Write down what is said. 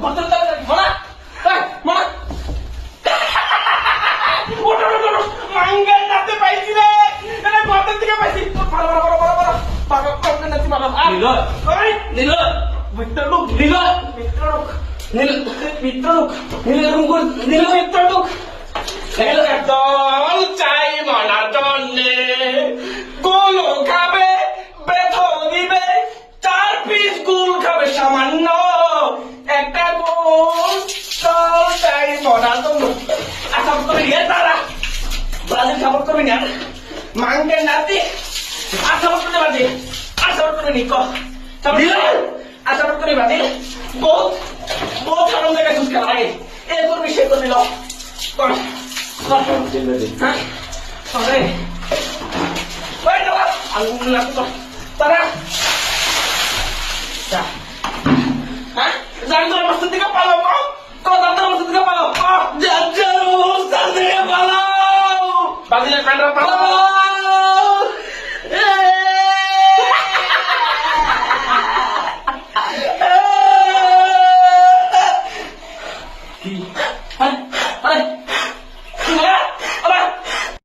বর্তমান মনা মনা মাঙ্গের নাতে পাইছি রে এটা বর্তমান থেকে পাইছি ভালো ভালো ভালো ভালো ভালো বাবা নাতি বাবা নীল ওই নীল মিত্র লোক নীল মিত্র লোক নীল মিত্র লোক নীল রুম নীল মিত্র লোক দল চাই মনার জন্যে গোল খাবে বেতন দিবে 4 পিস গুল খাবে সামান্য একটা গোল দল চাই মনার জন্য আশা করে নিয়ে তারা ব্রাজিল সাপোর্ট করবি না মাঙ্গের নাতি আশা করতে বাজে আশা করে নিক আশা করে বাজে বহুত বহুত আনন্দ জায়গায় সুস্থ লাগে এ করবি সে করবি ল কর হ্যাঁ তারা হ্যাঁ জানি তোর অবস্থা থেকে পালো দাদার অবস্থা থেকে পালো দাদার অবস্থা থেকে পালো বাজিলের প্যান্ডরা পালো